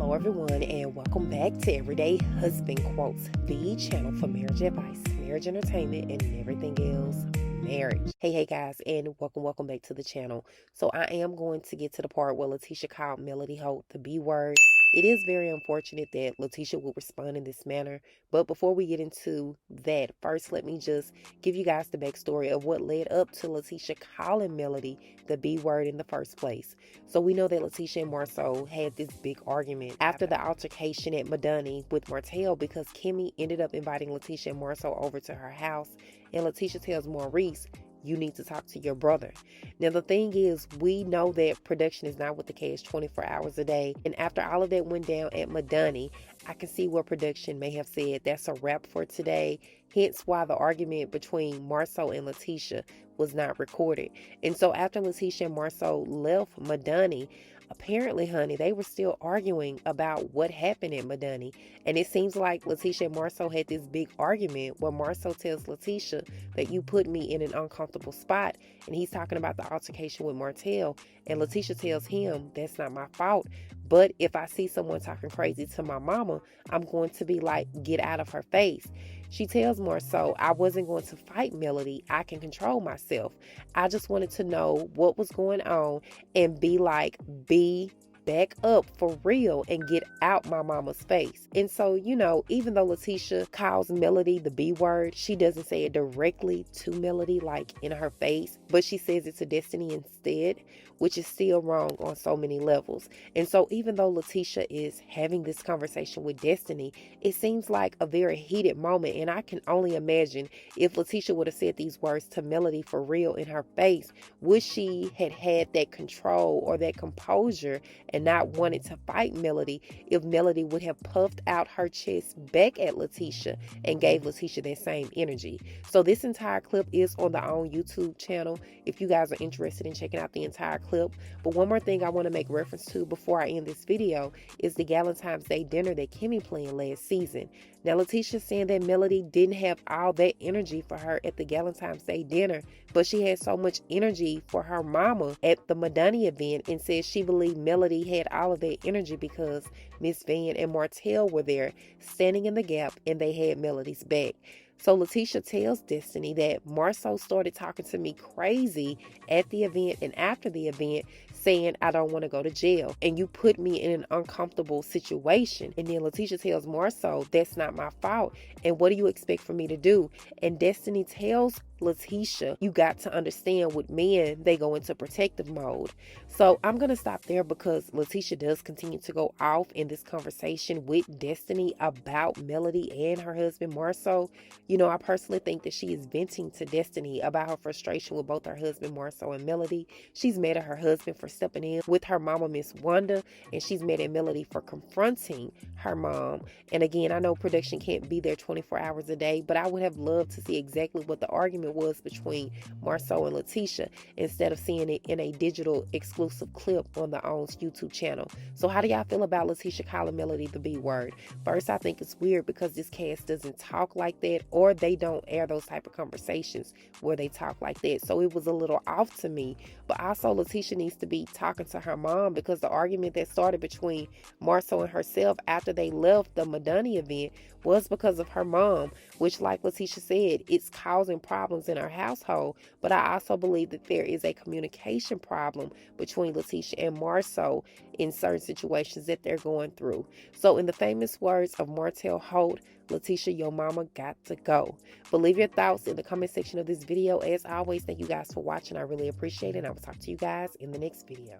Hello everyone, and welcome back to Everyday Husband Quotes, the channel for marriage advice, marriage entertainment, and everything else marriage. Hey guys, and welcome back to the channel. So I am going to get to the part where Latisha called Melody Holt the B word. It is very unfortunate that Latisha would respond in this manner, but before we get into that, first let me just give you guys the backstory of what led up to Latisha calling Melody the B word in the first place. So we know that Latisha and Marsau had this big argument after the altercation at Madani with Martell, because Kimmy ended up inviting Latisha and Marsau over to her house, and Latisha tells Maurice, you need to talk to your brother. Now, the thing is, we know that production is not with the cast 24 hours a day. And after all of that went down at Madani, I can see where production may have said that's a wrap for today. Hence why the argument between Marsau and Latisha was not recorded. And so after Latisha and Marsau left Madani, apparently, honey, they were still arguing about what happened at Madani. And it seems like Latisha and Marsau had this big argument where Marsau tells Latisha that you put me in an uncomfortable spot. And he's talking about the altercation with Martell. And Latisha tells him, that's not my fault. But if I see someone talking crazy to my mama, I'm going to be like, get out of her face. She tells Marsau, I wasn't going to fight Melody. I can control myself. I just wanted to know what was going on and be like, be back up for real and get out my mama's face. And so, you know, even though Latisha calls Melody the B word, she doesn't say it directly to Melody, like in her face, but she says it to Destiny instead, which is still wrong on so many levels. And so even though Latisha is having this conversation with Destiny, it seems like a very heated moment. And I can only imagine if Latisha would have said these words to Melody for real in her face, would she had that control or that composure and not wanted to fight Melody, if Melody would have puffed out her chest back at Latisha and gave Latisha that same energy. So this entire clip is on the own YouTube channel if you guys are interested in checking out the entire clip. But one more thing I want to make reference to before I end this video is the Valentine's Day dinner that Kimmy planned last season. Now, Latisha's saying that Melody didn't have all that energy for her at the Valentine's Day dinner, but she had so much energy for her mama at the Madani event, and says she believed Melody had all of that energy because Miss Van and Martell were there standing in the gap and they had Melody's back. So Latisha tells Destiny that Marsau started talking to me crazy at the event and after the event, saying I don't want to go to jail and you put me in an uncomfortable situation. And then Latisha tells Marsau, that's not my fault, and what do you expect for me to do? And Destiny tells Latisha, you got to understand, with men, they go into protective mode. So I'm going to stop there because Latisha does continue to go off in this conversation with Destiny about Melody and her husband Marsau. You know, I personally think that she is venting to Destiny about her frustration with both her husband Marsau and Melody. She's mad at her husband for stepping in with her mama, Miss Wanda, and she's mad at Melody for confronting her mom. And again, I know production can't be there 24 hours a day, but I would have loved to see exactly what the argument was between Marsau and Latisha instead of seeing it in a digital exclusive clip on the OWN's YouTube channel. So how do y'all feel about Latisha calling Melody the B word? First, I think it's weird because this cast doesn't talk like that, or they don't air those type of conversations where they talk like that. So it was a little off to me. But also Latisha needs to be talking to her mom, because the argument that started between Marsau and herself after they left the Madani event was because of her mom, which, like Latisha said, it's causing problems in her household. But I also believe that there is a communication problem between Latisha and Marsau in certain situations that they're going through. So in the famous words of Martell Holt, Latisha, your mama got to go. But leave your thoughts in the comment section of this video. As always, thank you guys for watching. I really appreciate it. And I will talk to you guys in the next video.